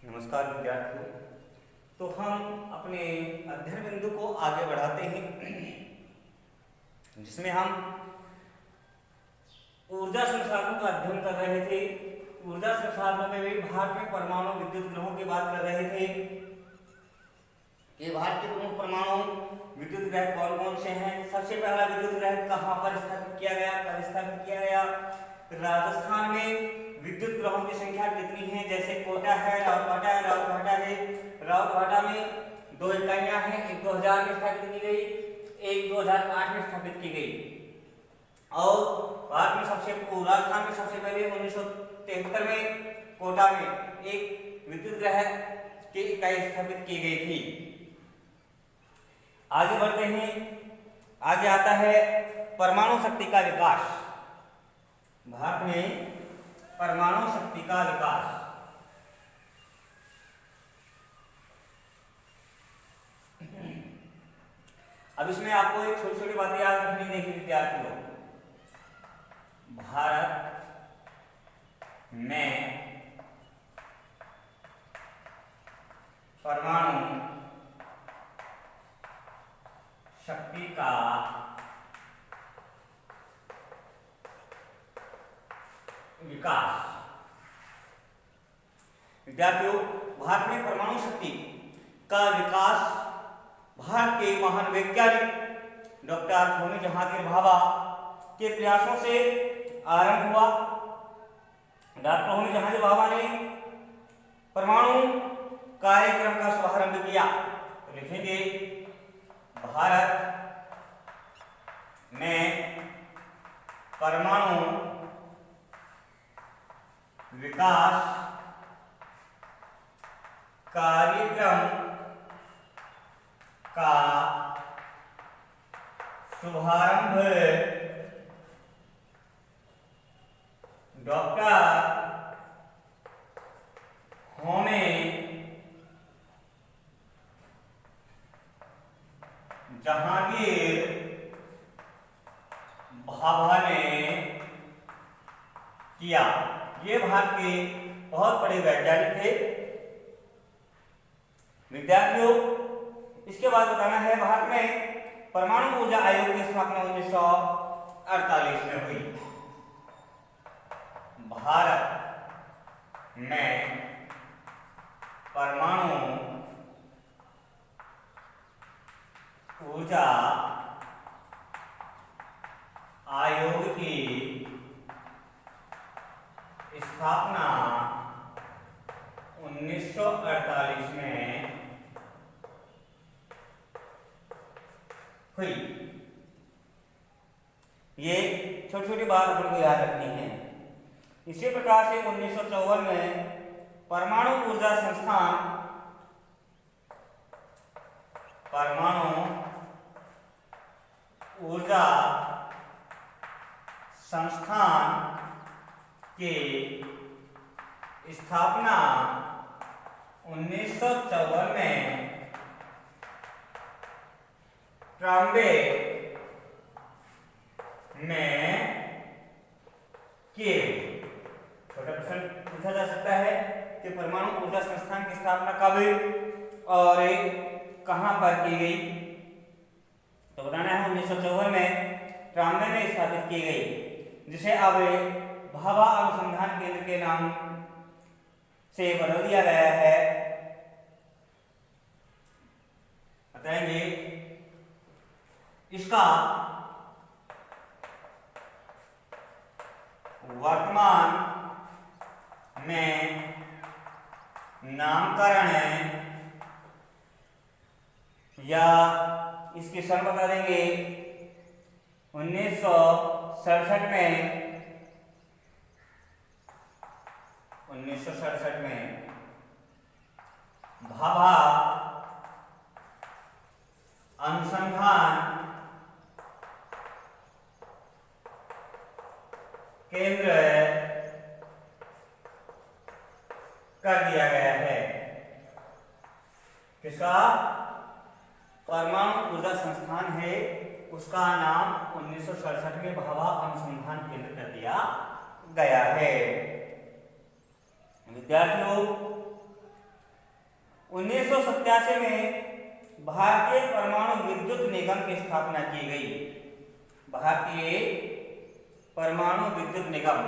नमस्कार विद्यार्थियों। तो हम अपने अध्ययन बिंदु को आगे बढ़ाते हैं, जिसमें हम ऊर्जा संसाधनों का अध्ययन कर रहे थे। ऊर्जा संसाधनों में भी भारत में परमाणु विद्युत ग्रहों की बात कर रहे थे कि भारत के प्रमुख परमाणु विद्युत ग्रह कौन कौन से हैं। सबसे पहला विद्युत ग्रह कहाँ पर स्थापित किया गया, कब स्थापित किया गया? राजस्थान में विद्युत ग्रहों की संख्या कितनी है? जैसे कोटा है, रावतभाटा है, रावतभाटा है। रावतभाटा में 2 इकाइयां हैं, एक 2000 में स्थापित की गई, एक 2008 में स्थापित की गई। और भारत में राजस्थान में सबसे पहले 1973 में कोटा में एक विद्युत ग्रह की इकाई स्थापित की गई थी। आगे बढ़ते हैं। आगे आता है परमाणु शक्ति का विकास। भारत में परमाणु शक्ति का विकास। अब इसमें आपको एक छोटी छोटी बातें याद रखनी देखिए विद्यार्थियों। भारत में परमाणु शक्ति का विकास। विद्यार्थियों, भारत में परमाणु शक्ति का विकास भारत के महान वैज्ञानिक डॉक्टर होमी जहांगीर भाभा के प्रयासों से आरंभ हुआ। डॉक्टर होमी जहांगीर भाभा ने परमाणु कार्यक्रम का शुभारंभ किया। तो लिखेंगे भारत में परमाणु विकास कार्यक्रम का शुभारंभ डॉक्टर होमी जहांगीर भाभा ने किया। ये भारत के बहुत बड़े वैज्ञानिक थे। विद्यार्थियों, इसके बाद बताना है भारत में परमाणु ऊर्जा आयोग की स्थापना 1948 में हुई। भारत में परमाणु ऊर्जा आयोग की स्थापना 1948 में हुई। ये छोटी छोटी बात आपको याद रखनी है। इसी प्रकार से 1954 में परमाणु ऊर्जा संस्थान की स्थापना 1954 में ट्रॉम्बे में किए। छोटा प्रश्न पूछा जा सकता है कि परमाणु ऊर्जा संस्थान की स्थापना कब और कहां पर की गई? तो बताना है 1954 में ट्रॉम्बे में स्थापित की गई, जिसे अब भाभा अनुसंधान केंद्र के नाम से बदल दिया गया है। बताएंगे इसका वर्तमान में नामकरण या इसकी सन बता देंगे 1967 में। 1967 में भाभा अनुसंधान केंद्र कर दिया गया है। किसका? परमाणु ऊर्जा संस्थान है, उसका नाम 1967 में भाभा अनुसंधान केंद्र कर दिया गया है। विद्यार्थियों, 1987 में भारतीय परमाणु विद्युत निगम की स्थापना की गई। भारतीय परमाणु विद्युत निगम,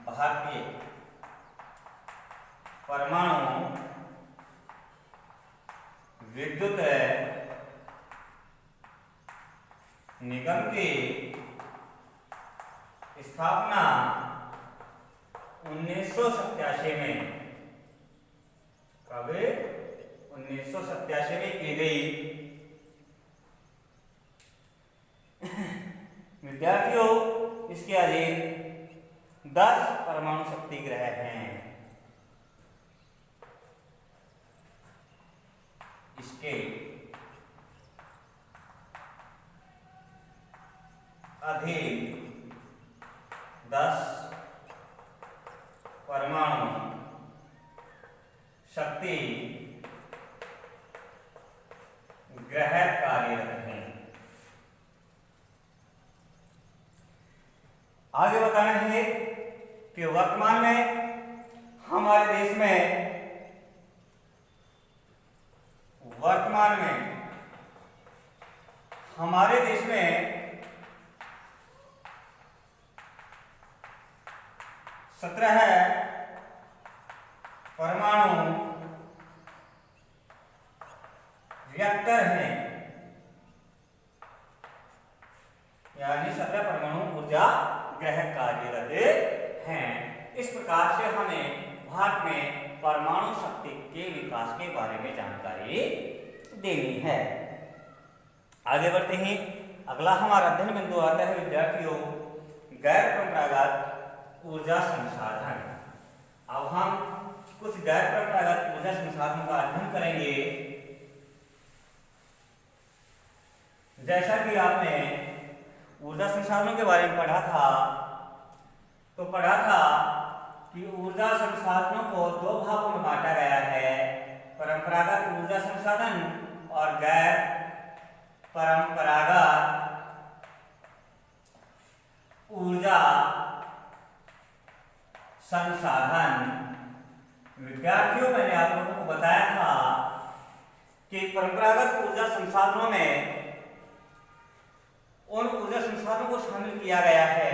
भारतीय परमाणु विद्युत निगम की स्थापना 1987 में, कब? 1987 में की गई। विद्यार्थियों, इसके अधीन 10 परमाणु शक्ति ग्रह हैं। इसके अधीन 10 परमाणु शक्ति ग्रह कार्यरत हैं। आगे बताना है कि वर्तमान में हमारे देश में, हमारे देश में 17 परमाणु रिएक्टर हैं, यानी 17 परमाणु ऊर्जा ग्रह कार्यरत हैं। इस प्रकार से हमें भारत में परमाणु शक्ति के विकास के बारे में जानकारी देनी है। आगे बढ़ते हैं। अगला हमारा अध्ययन बिंदु आता है विद्यार्थियों, गैर परंपरागत ऊर्जा संसाधन। अब हम कुछ गैर परंपरागत ऊर्जा संसाधनों का अध्ययन करेंगे। जैसा कि आपने ऊर्जा संसाधनों के बारे में पढ़ा था, तो पढ़ा था कि ऊर्जा संसाधनों को 2 भागों में बांटा गया है, परंपरागत ऊर्जा संसाधन और गैर परंपरागत ऊर्जा संसाधन। विद्यार्थियों, मैंने आप लोगों को बताया था कि परंपरागत ऊर्जा संसाधनों में उन ऊर्जा संसाधनों को शामिल किया गया है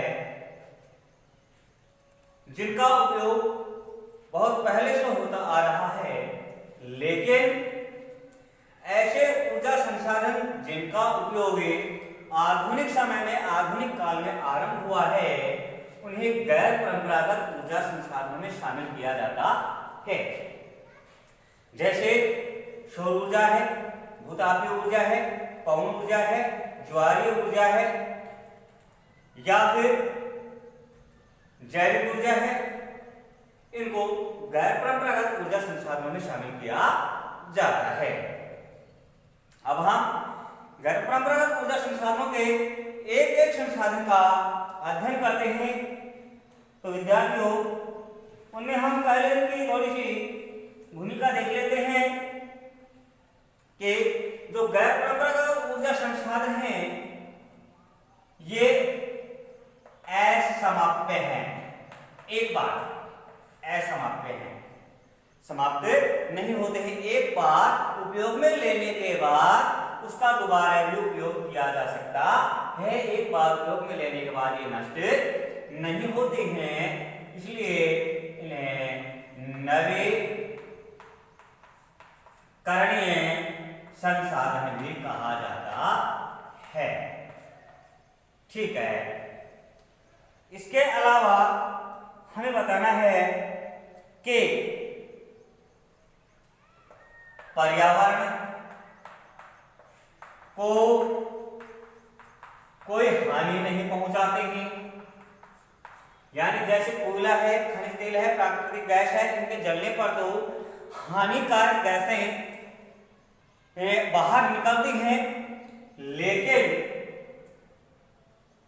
जिनका उपयोग बहुत पहले से होता आ रहा है, लेकिन ऐसे ऊर्जा संसाधन जिनका उपयोग आधुनिक समय में, आधुनिक काल में आरंभ हुआ है, उन्हें गैर परंपरागत ऊर्जा संसाधनों में शामिल किया जाता है। जैसे सौर ऊर्जा है, भूतापीय ऊर्जा है, पवन ऊर्जा है, ज्वारीय ऊर्जा है, या फिर जैविक ऊर्जा है। इनको गैर परंपरागत ऊर्जा संसाधनों में शामिल किया जाता है। अब हम गैर परंपरागत ऊर्जा संसाधनों के एक एक संसाधन का अध्ययन करते हैं। तो विद्यार्थियों, उनमें हम पहले की थोड़ी सी भूमिका देख लेते हैं कि जो गैर परंपरागत ऊर्जा संसाधन हैं, ये असमाप्य हैं। एक बार असमाप्य हैं, समाप्त नहीं होते हैं। एक बार उपयोग में लेने के बाद उसका दोबारा भी उपयोग किया जा सकता है। एक बार उपयोग में लेने के बाद ये नष्ट नहीं होते हैं, इसलिए इन्हें नवीकरणीय संसाधन भी कहा जाता है। ठीक है। इसके अलावा हमें बताना है कि पर्यावरण को कोई हानि नहीं पहुंचाते हैं। यानी जैसे कोयला है, खनिज तेल है, प्राकृतिक गैस है, इनके जलने पर तो हानिकारक गैसें बाहर निकलती हैं, लेकिन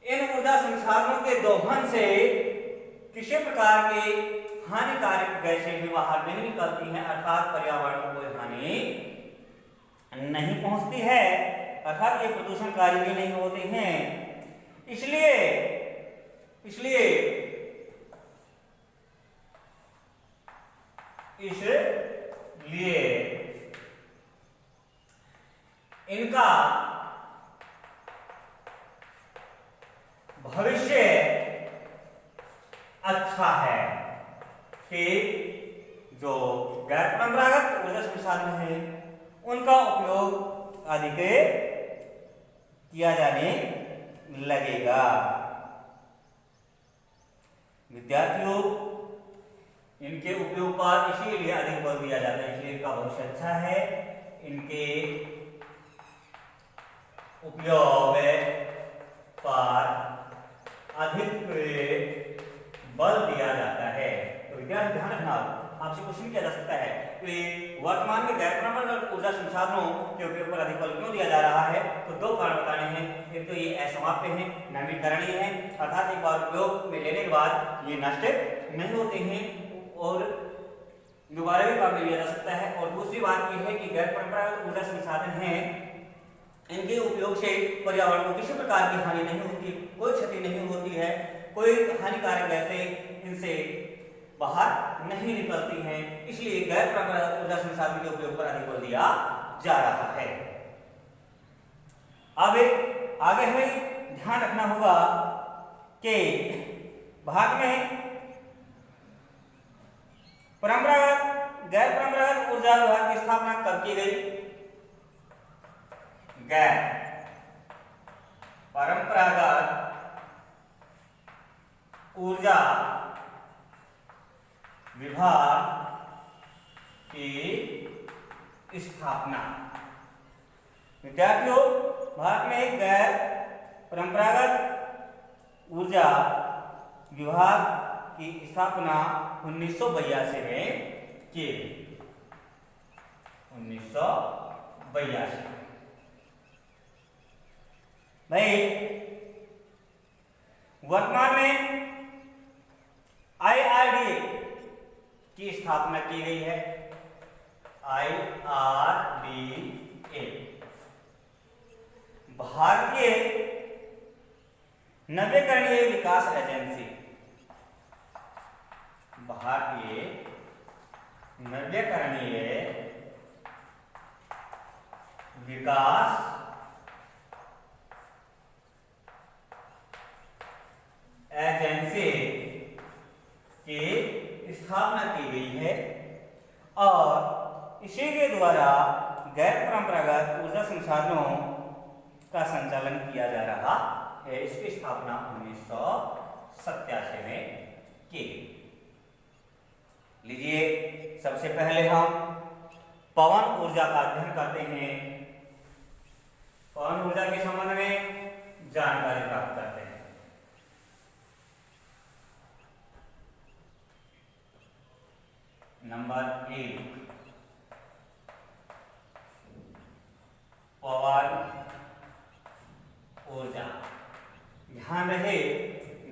इन ऊर्जा संसाधनों के दोहन से किसी प्रकार के हानिकारक गैसें भी बाहर नहीं निकलती हैं, अर्थात पर्यावरण को कोई हानि नहीं पहुंचती है, अर्थात ये प्रदूषणकारी भी नहीं होते हैं। इसलिए इसलिए इनका भविष्य अच्छा है कि जो गैर परंपरागत ऊर्जा संसाधन है उनका उपयोग अधिक किया जाने लगेगा। विद्यार्थियों, इनके उपयोग पर इसीलिए अधिक बल दिया जाता है, इसलिए इनका भविष्य अच्छा है। इनके उपयोग पर अधिक बल दिया जाता है। तो विद्यार्थी ध्यान रखना, आपसे क्वेश्चन किया जा सकता है कि वर्तमान में गैर परंपरागत ऊर्जा संसाधनों के उपयोग पर अधिक बल क्यों दिया जा रहा है। तो दो कारण बताने हैं। एक तो ये असमाप्य है, नवीकरणीय है, अर्थात एक बार उपयोग में लेने के बाद ये नष्ट नहीं होते हैं और दोबारा भी काम में लिया जा सकता है। और दूसरी बात यह है कि गैर परंपरागत ऊर्जा संसाधन है, इनके उपयोग से पर्यावरण को किसी प्रकार की हानि नहीं होती, कोई क्षति नहीं होती है, कोई हानिकारक गैसें इनसे बाहर नहीं निकलती हैं। इसलिए गैर परंपरागत ऊर्जा संसाधन के उपयोग पर अधिक बल दिया जा रहा है। अब आगे हमें ध्यान रखना होगा कि भारत में परंपरागत गैर परंपरागत ऊर्जा विभाग की स्थापना कब की गई। गैर परंपरागत ऊर्जा विभाग की स्थापना। विद्यार्थियों, भारत में एक गैर परंपरागत ऊर्जा विभाग की स्थापना 1982 में की गई। 1982 भाई वर्तमान में IRDA की स्थापना की गई है। IRDA भारतीय नवीकरणीय विकास एजेंसी। भारतीय नवीकरणीय विकास एजेंसी की स्थापना की गई है और इसी के द्वारा गैर परंपरागत ऊर्जा संसाधनों का संचालन किया जा रहा है। इसकी स्थापना 1987 में की गई। लीजिए, सबसे पहले हम पवन ऊर्जा का अध्ययन करते हैं। पवन ऊर्जा के संबंध में जानकारी प्राप्त करते हैं। नंबर 1, पवन ऊर्जा। ध्यान रहे,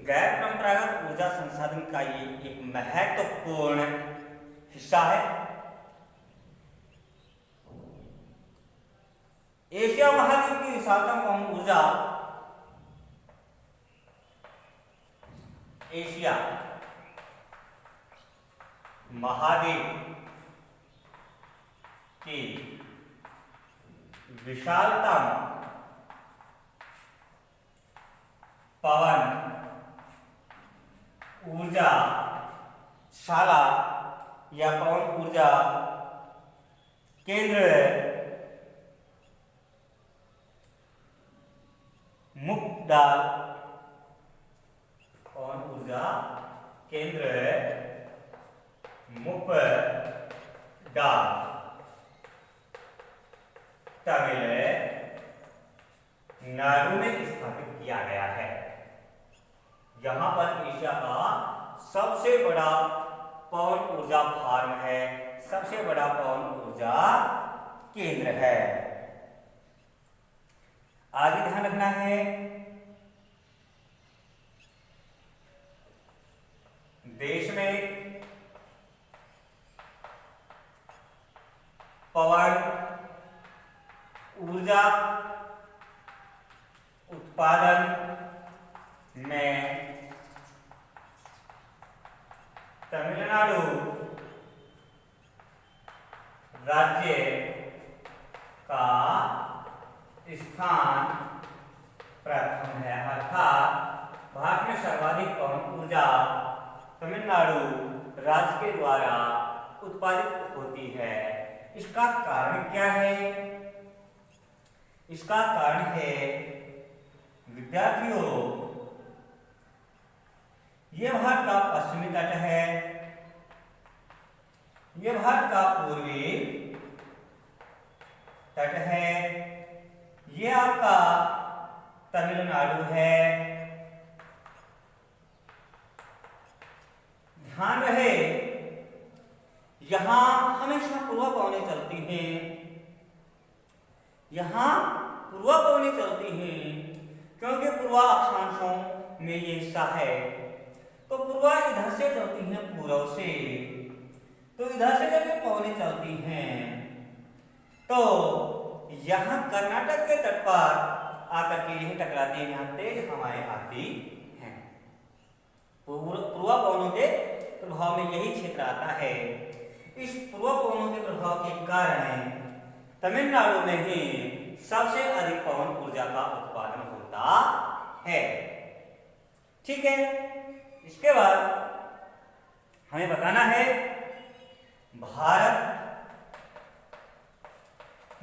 गैर परंपरागत ऊर्जा संसाधन का ये एक महत्वपूर्ण हिस्सा है। एशिया महाद्वीप की विशालतम पवन ऊर्जा एशिया महाद्वीप की विशालतम पवन ऊर्जा शाला या पवन ऊर्जा केंद्र मुकडाल। पवन ऊर्जा केंद्र मुकडाल तमिलनाडु में स्थापित किया गया है। यहां पर एशिया का सबसे बड़ा पवन ऊर्जा फार्म है, सबसे बड़ा पवन ऊर्जा केंद्र है। आगे ध्यान रखना है, देश में पवन ऊर्जा उत्पादन में तमिलनाडु राज्य का स्थान प्रथम है, अर्थात भारत में सर्वाधिक पवन ऊर्जा तमिलनाडु राज्य के द्वारा उत्पादित होती है। इसका कारण क्या है? इसका कारण है विद्यार्थियों, ये भारत का पश्चिमी तट है, ये भारत का पूर्वी तट है, ये आपका तमिलनाडु है। ध्यान रहे, यहां हमेशा पूर्व पवनें चलती हैं, यहां पूर्व पवनें चलती हैं, क्योंकि पूर्वा अक्षांशों में ये हिस्सा है। तो पूर्वा इधर से चलती हैं पूर्व से, तो इधर से जब पवनें चलती हैं तो यहां कर्नाटक के तट पर आकर के यही टकराती है, यहां तेज हवाएं आती हैं। पूर्वा पवनों के प्रभाव में यही क्षेत्र आता है। इस पूर्वा पवनों के प्रभाव के कारण तमिलनाडु में ही सबसे अधिक पवन ऊर्जा का उत्पादन होता है। ठीक है, इसके बाद हमें बताना है भारत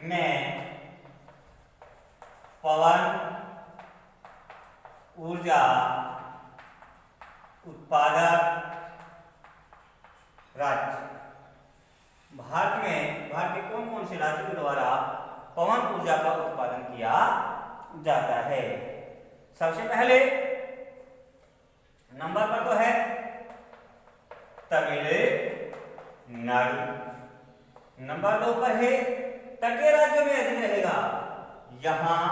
में पवन ऊर्जा उत्पादक राज्य, भारत के कौन कौन से राज्यों के द्वारा पवन ऊर्जा का उत्पादन किया जाता है? सबसे पहले नंबर पर तो है तमिलनाडु, नंबर 2 पर है तटीय राज्यों में अधिक रहेगा, यहां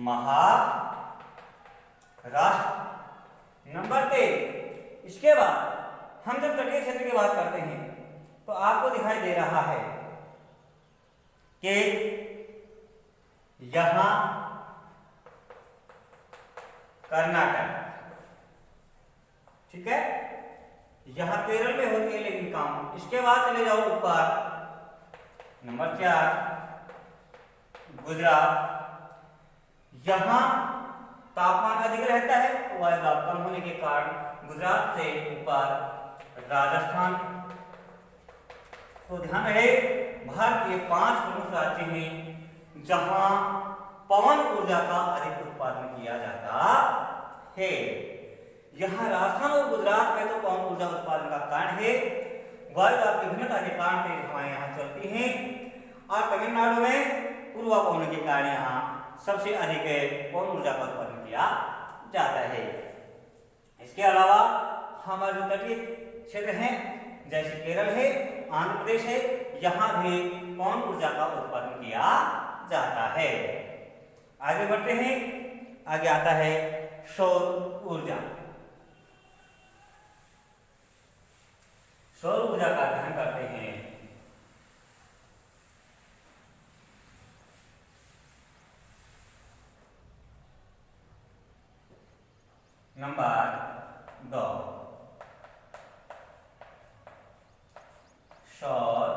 महाराष्ट्र। नंबर 3, इसके बाद हम जब तटीय क्षेत्र की बात करते हैं तो आपको दिखाई दे रहा है कि यहां कर्नाटक, ठीक है, यहां केरल में होती है लेकिन काम। इसके बाद चले जाओ ऊपर, नंबर 4 गुजरात, यहां तापमान अधिक रहता है, वायु दाब कम होने के कारण गुजरात से ऊपर राजस्थान। तो ध्यान रहे, भारत के 5 प्रमुख राज्य हैं जहां पवन ऊर्जा का अधिक उत्पादन किया जाता है। यहां राजस्थान और गुजरात में तो पवन ऊर्जा उत्पादन का कारण है, वायु दाब की भिन्नता के कारण तेज हवाएं यहां चलती हैं, और तमिलनाडु में पूर्वा पवन के कारण यहां सबसे अधिक पवन ऊर्जा का उत्पादन किया जाता है। इसके अलावा हमारे जो तटीय क्षेत्र हैं जैसे केरल है, आंध्र प्रदेश है, यहां भी पवन ऊर्जा का उत्पादन किया जाता है। आगे बढ़ते हैं, आगे आता है सौर ऊर्जा। सौर ऊर्जा का अध्ययन करते हैं। नंबर 2 सौर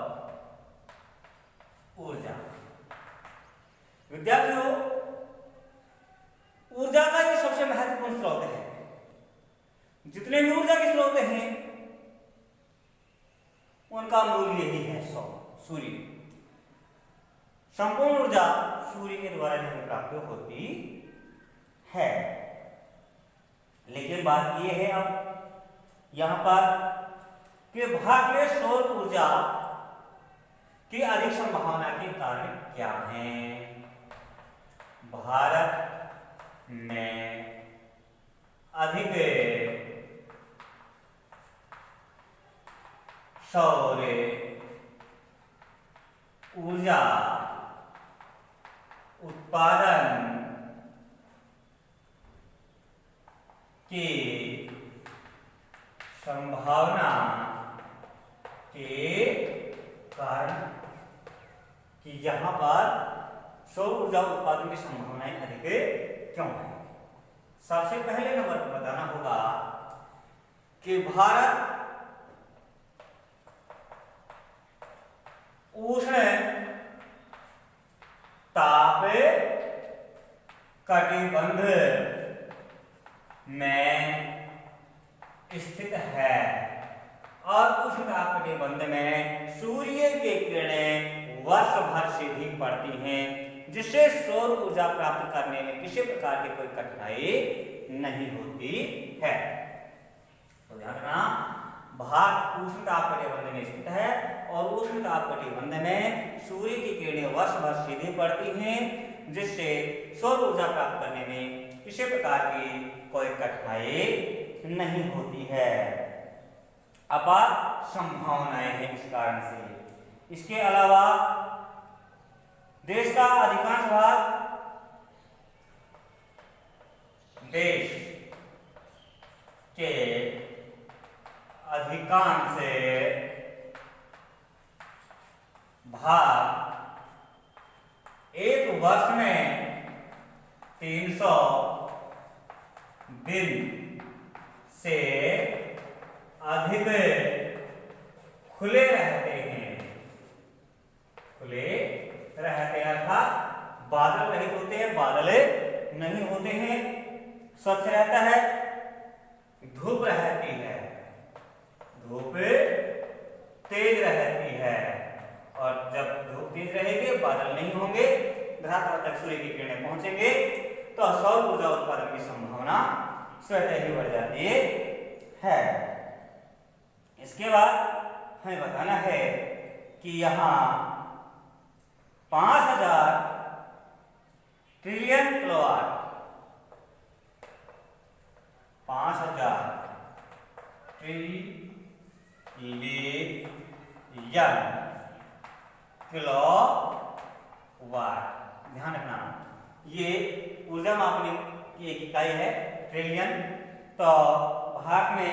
ऊर्जा। विद्यार्थियों, ऊर्जा का ये सबसे महत्वपूर्ण स्रोत है। जितने भी ऊर्जा के स्रोत हैं उनका मूल यही है सूर्य। संपूर्ण ऊर्जा सूर्य के द्वारा हमें प्राप्त होती है। लेकिन बात यह है अब यहां पर कि भारत में सौर ऊर्जा की अधिक संभावना के कारण क्या है? भारत में अधिक सौर ऊर्जा उत्पादन की संभावना के कारण कि यहां पर सौर ऊर्जा उत्पादन की संभावनाएं अधिक क्यों है? सबसे पहले नंबर पर बताना होगा कि भारत उष्ण ताप कटिबंध में स्थित है और उष्ण ताप कटिबंध में सूर्य की किरणें वर्ष भर सीधी पड़ती हैं, जिससे सौर ऊर्जा प्राप्त करने में किसी प्रकार की कोई कठिनाई नहीं होती है। तो ध्यान रखना, भारत उष्ण ताप कटिबंध में स्थित है और उष्ण ताप कटिबंध में सूर्य की किरणें वर्ष भर सीधी पड़ती हैं, जिससे सौर ऊर्जा प्राप्त करने में किसी प्रकार की कोई कठिनाई नहीं होती है। अपार संभावनाएं हैं इस कारण से। इसके अलावा देश का अधिकांश भाग देश के अधिकांश भाग एक वर्ष में 300 दिन से अधिक खुले रहते हैं, खुले रहते हैं अर्थात बादल रहित होते हैं, बादल नहीं होते हैं, स्वच्छ रहता है, धूप रहती है, धूप तेज रहती है, और जब धूप तेज रहेगी बादल नहीं होंगे, धरातल तक सूर्य की किरणें पहुंचेंगे तो सौर ऊर्जा उत्पादन की संभावना स्वतः ही बढ़ जाती है। इसके बाद हमें बताना है कि यहाँ 5000 ट्रिलियन किलोवाट, 5000 ट्रिलियन किलोवाट, ध्यान रखना ये ऊर्जा मापने की एक इकाई है ट्रिलियन। तो भारत में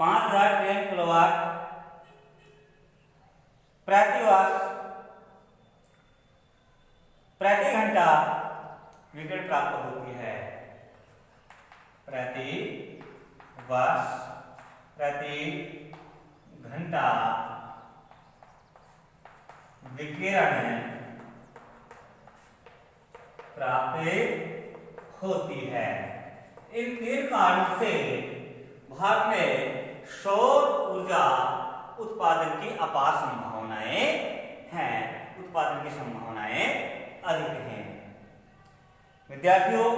5000 ट्रिलियन किलोवाट प्रति घंटा विकिरण प्राप्त होती है, प्रति वर्ष प्रति घंटा विकिरण प्राप्त होती है। इन तीन कारणों से भारत में सौर ऊर्जा उत्पादन की अपार संभावनाएं हैं, उत्पादन की संभावनाएं अधिक हैं। विद्यार्थियों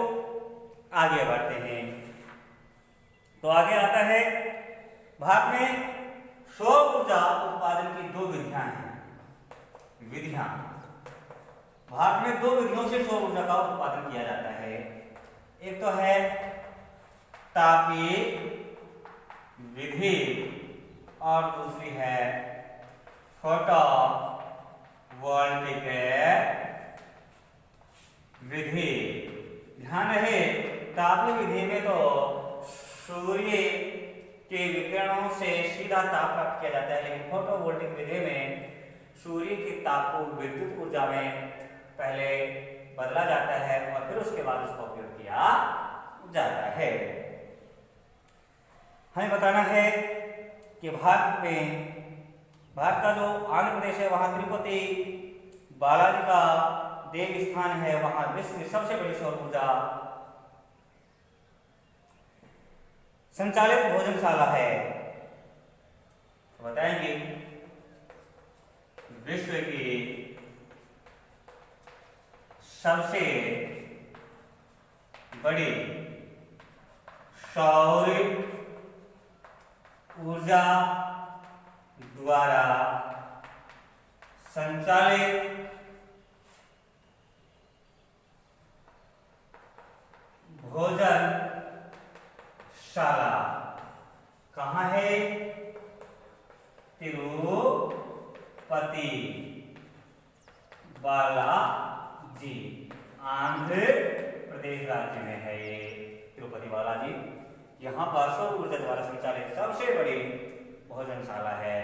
आगे बढ़ते हैं। तो आगे आता है भारत में सौर ऊर्जा उत्पादन की दो विधियां हैं। विधियां, भारत में दो विधियों से सौर ऊर्जा का उत्पादन किया जाता है। एक तो है तापीय विधि और दूसरी है फोटोवोल्टिक विधि। ध्यान रहे, तापीय विधि में तो सूर्य के विकिरणों से सीधा ताप प्राप्त किया जाता है, लेकिन फोटोवोल्टिक विधि में सूर्य के ताप को विद्युत ऊर्जा में पहले बदला जाता है और फिर उसके बाद उसका उपयोग किया जाता है। हमें बताना है कि भारत का जो आंध्र प्रदेश है वहां तिरुपति बालाजी का देव स्थान है, वहां विश्व की सबसे बड़ी सौर ऊर्जा संचालित भोजनशाला है। बताएंगे विश्व की सबसे बड़ी सौर ऊर्जा द्वारा संचालित भोजनशाला कहाँ है? तिरुपति बालाजी, आंध्र प्रदेश राज्य में है ये तिरुपति बालाजी। यहाँ पर सौर ऊर्जा द्वारा संचालित सबसे बड़ी भोजनशाला है।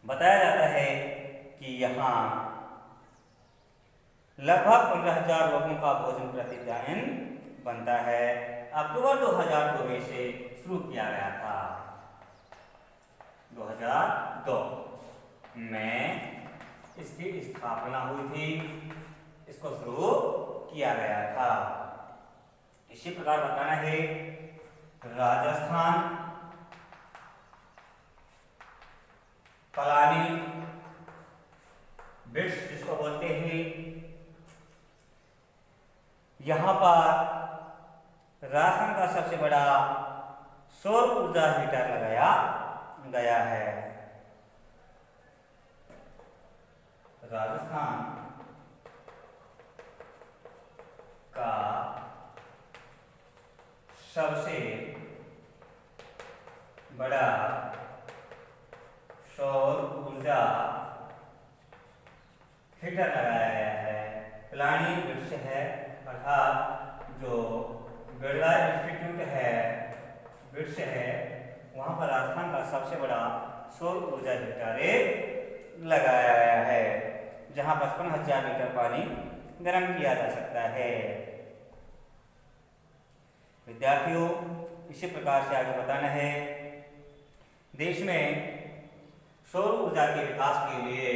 बताया जाता है कि यहाँ लगभग 15,000 लोगों का भोजन प्रतिदिन बनता है। अक्टूबर 2002 में से शुरू किया गया था, 2002। में इसकी स्थापना हुई थी, इसको शुरू किया गया था। इसी प्रकार बताना है राजस्थान कलानी बिट्स जिसको बोलते हैं, यहां पर राजस्थान का सबसे बड़ा सौर ऊर्जा हीटर लगाया गया है। राजस्थान का सबसे बड़ा सौर ऊर्जा हीटर लगाया गया है। कलानी वृक्ष है, अर्थात जो बिरला इंस्टीट्यूट है, वृक्ष है, वहां पर राजस्थान का सबसे बड़ा सौर ऊर्जा हीटर लगाया गया है, जहां 55,000 लीटर पानी गर्म किया जा सकता है। विद्यार्थियों, इसी प्रकार से आगे बताना है देश में सौर ऊर्जा के विकास के लिए,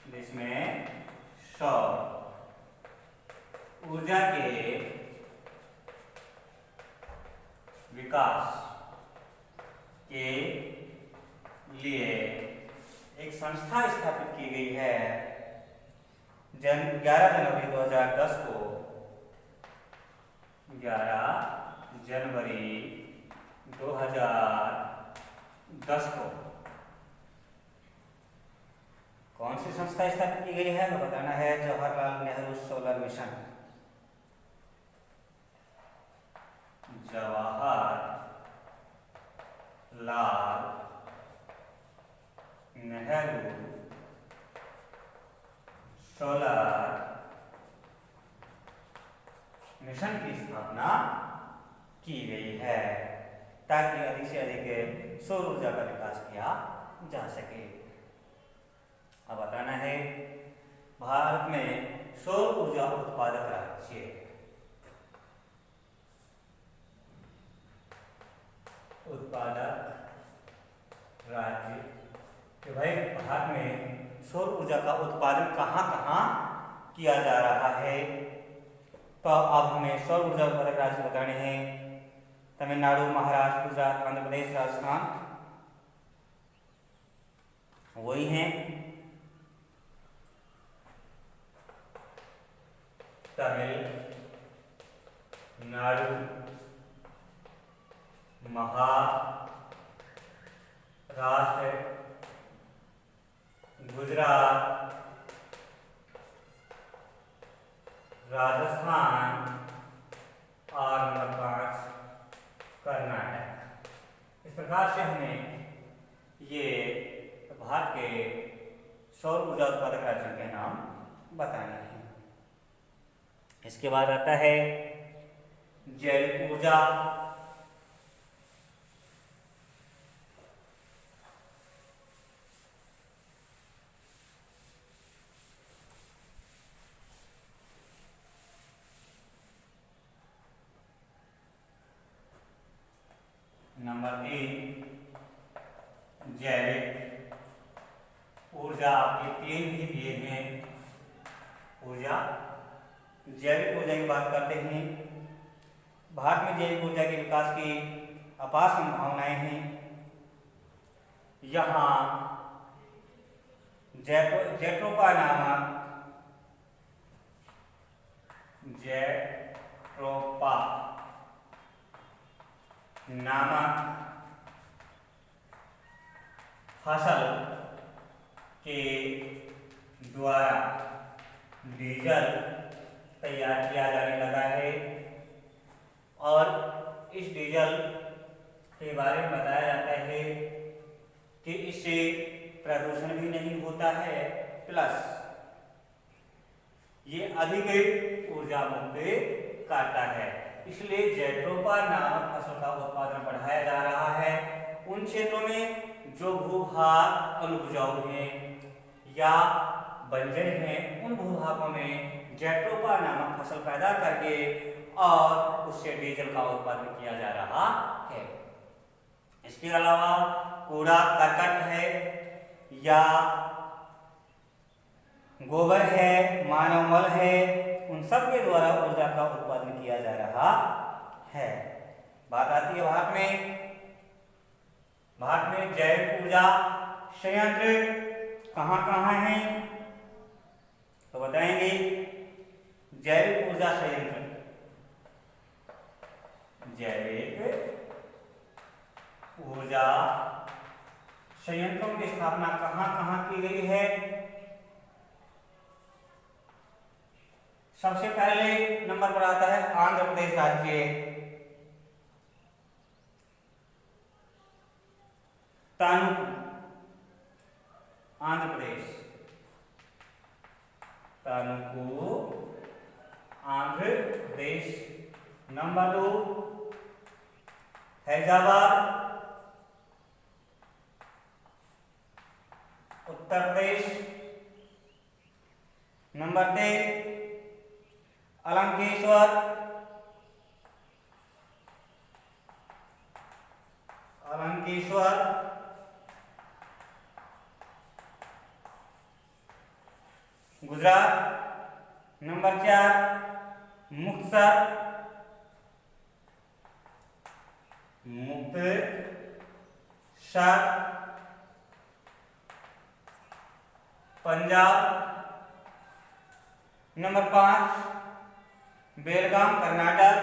देश में सौर ऊर्जा के विकास के लिए एक संस्था स्थापित की गई है। 11 जनवरी 2010 को 11 जनवरी 2010 को कौन सी संस्था स्थापित की गई है तो बताना है Jawaharlal Nehru solar mission. Jawaharlal Nehru solar mission की स्थापना की गई है ताकि अधिक से अधिक सौर ऊर्जा का विकास किया जा सके। अब बताना है भारत में सौर ऊर्जा उत्पादक राज्य। उत्पादक राज्य कि भाई भारत में सौर ऊर्जा का उत्पादन कहाँ कहाँ किया जा रहा है, तो अब हमें सौर ऊर्जा उत्पादक राज्य बताने हैं। तमिलनाडु, महाराष्ट्र, गुजरात, आंध्र प्रदेश, राजस्थान वही हैं। तमिलनाडु, महाराष्ट्र, गुजरात, राजस्थान और नंबर 5 कर्नाटक। इस प्रकार से हमें ये भारत के सौर ऊर्जा उत्पादक राज्यों के नाम बताने हैं। इसके बाद आता है जैविक ऊर्जा। नंबर 3 जैविक ऊर्जा, आपके 3 ही दिए हैं ऊर्जा। जैविक ऊर्जा की बात करते हैं। भारत में जैविक ऊर्जा के विकास की अपार संभावनाएं हैं। यहाँ जेट्रोपा नामक फसल के द्वारा डीजल तैयार किया जाने लगा है और इस डीजल के बारे में बताया जाता है कि इससे प्रदूषण भी नहीं होता है, प्लस ये अधिक ऊर्जा मुक्ति करता है। इसलिए जेट्रोपा नामक फसल का उत्पादन बढ़ाया जा रहा है। उन क्षेत्रों में जो भूभाग अनुपजाऊ हैं या बंजर हैं, उन भूभागों में जेट्रोपा नामक फसल पैदा करके और उससे डीजल का उत्पादन किया जा रहा है। इसके अलावा कूड़ा करकट है, या गोबर है, मानव मल है, उन सब के द्वारा ऊर्जा का उत्पादन किया जा रहा है। बात आती है भारत में जैव ऊर्जा संयंत्र कहाँ कहाँ हैं, तो बताएंगे। जैविक ऊर्जा संयंत्र, जैविक ऊर्जा संयंत्रों की स्थापना कहाँ कहाँ की गई है। सबसे पहले नंबर पर आता है आंध्र प्रदेश राज्य। Tanuku, Andhra Pradesh, Tanuku Andhra Pradesh. Number 2 Hyderabad Uttar Pradesh. Number 3 Alankeshwar, Alankeshwar Gujarat. Number 4 Muktsar, Muktsar Punjab. Number 5 Belgaum Karnataka,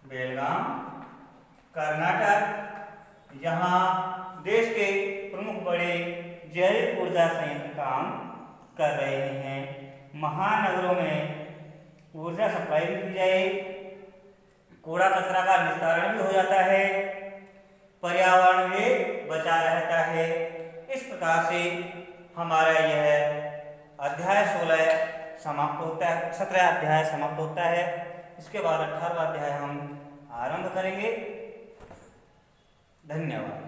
Belgaum Karnataka. यहाँ देश के प्रमुख बड़े जैविक ऊर्जा संयंत्र काम कर रहे हैं। महानगरों में ऊर्जा सप्लाई भी की जाए, कूड़ा कचरा का निस्तारण भी हो जाता है, पर्यावरण भी बचा रहता है। इस प्रकार से हमारा यह अध्याय 16 समाप्त होता है, 17 अध्याय समाप्त होता है। इसके बाद 18वां अध्याय हम आरंभ करेंगे। धन्यवाद।